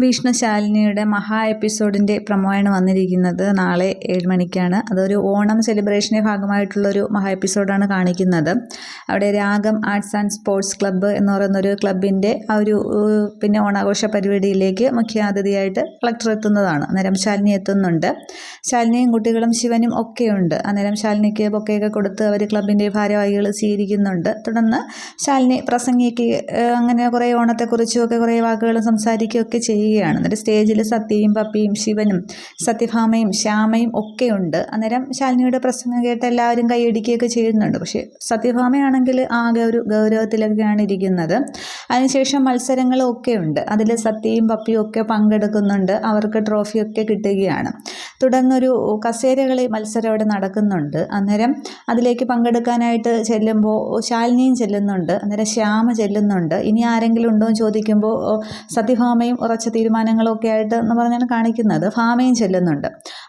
വിഷ്ണുശാലിനിയുടെ മഹാ എപ്പിസോഡിൻ്റെ പ്രൊമോയാണ് വന്നിരിക്കുന്നത്. നാളെ 7 മണിക്കാണ്. അതൊരു ഓണം സെലിബ്രേഷൻ്റെ ഭാഗമായിട്ടുള്ളൊരു മഹാ എപ്പിസോഡാണ് കാണിക്കുന്നത്. അവിടെ രാഗം ആർട്സ് ആൻഡ് സ്പോർട്സ് ക്ലബ്ബ് എന്ന് പറയുന്നൊരു ക്ലബിൻ്റെ ആ ഒരു പിന്നെ ഓണാഘോഷ പരിപാടിയിലേക്ക് മുഖ്യാതിഥിയായിട്ട് കളക്ടർ എത്തുന്നതാണ്. അന്നേരം ശാലിനി എത്തുന്നുണ്ട്. ശാലിനിയും കുട്ടികളും ശിവനും ഒക്കെയുണ്ട്. അന്നേരം ശാലിനിക്ക് ബൊക്കെയൊക്കെ കൊടുത്ത് അവർ ക്ലബിൻ്റെ ഭാരവാഹികൾ സ്വീകരിക്കുന്നുണ്ട്. തുടർന്ന് ശാലിനി പ്രസംഗിക്ക് അങ്ങനെ കുറേ ഓണത്തെക്കുറിച്ചും ഒക്കെ കുറേ വാക്കുകൾ സംസാരിക്കുകയൊക്കെ ചെയ്യുകയാണ്. എന്നിട്ട് സ്റ്റേജിൽ സത്യയും പപ്പിയും ശിവനും സത്യഭാമയും ശ്യാമയും ഒക്കെ ഉണ്ട്. അന്നേരം ശാലിനിയുടെ പ്രസംഗം കേട്ട് എല്ലാവരും കൈയടിക്കുകയൊക്കെ ചെയ്യുന്നുണ്ട്. പക്ഷേ സത്യഭാമയാണെങ്കിൽ ആകെ ഒരു ഗൗരവത്തിലൊക്കെയാണ് ഇരിക്കുന്നത്. അതിനുശേഷം മത്സരങ്ങളും ഒക്കെ ഉണ്ട്. അതിൽ സത്യയും പപ്പിയും ഒക്കെ പങ്കെടുക്കുന്നുണ്ട്. അവർക്ക് ട്രോഫിയൊക്കെ കിട്ടുകയാണ്. തുടർന്നൊരു കസേരകളി മത്സരം അവിടെ നടക്കുന്നുണ്ട്. അന്നേരം അതിലേക്ക് പങ്കെടുക്കാനായിട്ട് ചെല്ലുമ്പോൾ ശാലിനിയും ചെല്ലുന്നുണ്ട്. അന്നേരം ശ്യാമ ചെല്ലുന്നുണ്ട്. ഇനി ആരെങ്കിലും ഉണ്ടോ എന്ന് ചോദിക്കുമ്പോൾ സത്യഭാമയും ഉറച്ച തീരുമാനങ്ങളൊക്കെ ആയിട്ട് എന്ന് പറഞ്ഞാണ് കാണിക്കുന്നത്. ഭാമയും ചെല്ലുന്നുണ്ട്.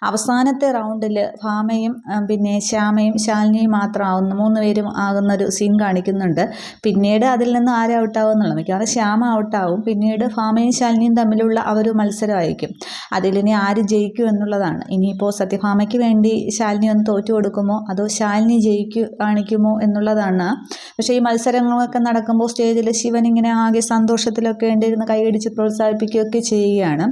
അവസാനത്തെ റൗണ്ടിൽ ഭാമയും പിന്നെ ശ്യാമയും ശാലിനിയും മാത്രമാവുന്നു 3 പേരും ആകുന്നൊരു സീൻ കാണിക്കുന്നുണ്ട്. പിന്നീട് അതിൽ നിന്ന് ആരും ഔട്ടാവും എന്നുള്ളത് മിക്കവാറും ശ്യാമ ഔട്ടാവും. പിന്നീട് ഭാമയും ശാലിനിയും തമ്മിലുള്ള ആ ഒരു മത്സരമായിരിക്കും. അതിലിനി ആര് ജയിക്കും എന്നുള്ളതാണ്. ഇനിയിപ്പോൾ സത്യഭാമയ്ക്ക് വേണ്ടി ശാലിനി ഒന്ന് തോറ്റു കൊടുക്കുമോ അതോ ശാലിനി കാണിക്കുമോ എന്നുള്ളതാണ്. പക്ഷേ ഈ മത്സരങ്ങളൊക്കെ നടക്കുമ്പോൾ സ്റ്റേജിൽ ശിവൻ ഇങ്ങനെ ആകെ സന്തോഷത്തിലൊക്കെ ഉണ്ടിരുന്ന് കൈയടിച്ച് പ്രോത്സാഹിപ്പിക്കുകയൊക്കെ ചെയ്യുകയാണ്.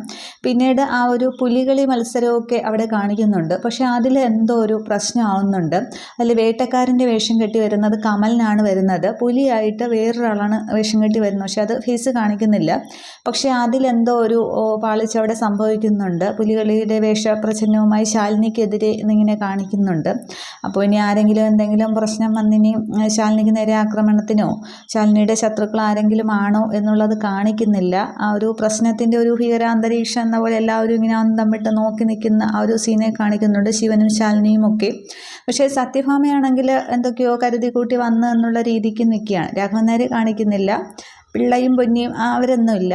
പിന്നീട് ആ ഒരു പുലികളി മത്സരമൊക്കെ അവിടെ കാണിക്കുന്നുണ്ട്. പക്ഷേ അതിൽ എന്തോ ഒരു പ്രശ്നമാവുന്നുണ്ട്. അതിൽ വേട്ടക്കാരൻ്റെ വേഷം കെട്ടി വരുന്നത് കമലിനാണ് വരുന്നത്. പുലിയായിട്ട് വേറൊരാളാണ് വേഷം കെട്ടി വരുന്നത്. പക്ഷെ അത് ഫേസ് കാണിക്കുന്നില്ല. പക്ഷേ അതിലെന്തോ ഒരു പാളിച്ച അവിടെ സംഭവിക്കുന്നുണ്ട്. പുലികളിയുടെ വേഷപ്രച്ഛന്നവുമായി ശാലിനിക്കെതിരെ എന്നിങ്ങനെ കാണിക്കുന്നുണ്ട്. അപ്പോൾ ഇനി ആരെങ്കിലും എന്തെങ്കിലും പ്രശ്നം വന്നിനി ശാലിനിക്ക് നേരെ ആക്രമണത്തിനോ ശാലിനിയുടെ ശത്രുക്കൾ ആരെങ്കിലും ആണോ എന്നുള്ളത് കാണിക്കുന്നില്ല. ആ ഒരു പ്രശ്നത്തിൻ്റെ ഒരു ഭീകരാന്തരീക്ഷം എന്ന പോലെ എല്ലാവരും ഇങ്ങനെ അന്തമിട്ട് നോക്കി നിൽക്കുന്ന ആ ഒരു സീനെ കാണിക്കുന്നുണ്ട് ശിവനും ശാലിനിയും ഒക്കെ. പക്ഷേ സത്യഭാമയാണെങ്കിൽ എന്തൊക്കെയോ കരുതി കൂട്ടി വന്ന് എന്നുള്ള രീതിക്ക് നിൽക്കുകയാണ്. രാഘവൻ നായർ കാണിക്കുന്നില്ല. പിള്ളയും പൊന്നിയും അവരൊന്നുമില്ല.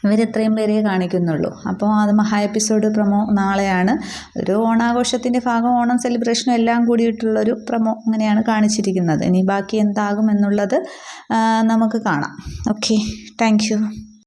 ഇവരിത്രയും പേരേ കാണിക്കുന്നുള്ളൂ. അപ്പോൾ അത് മഹാ എപ്പിസോഡ് പ്രൊമോ നാളെയാണ്. ഒരു ഓണാഘോഷത്തിൻ്റെ ഭാഗം ഓണം സെലിബ്രേഷനും എല്ലാം കൂടിയിട്ടുള്ളൊരു പ്രൊമോ അങ്ങനെയാണ് കാണിച്ചിരിക്കുന്നത്. ഇനി ബാക്കി എന്താകും എന്നുള്ളത് നമുക്ക് കാണാം. Okay, thank you.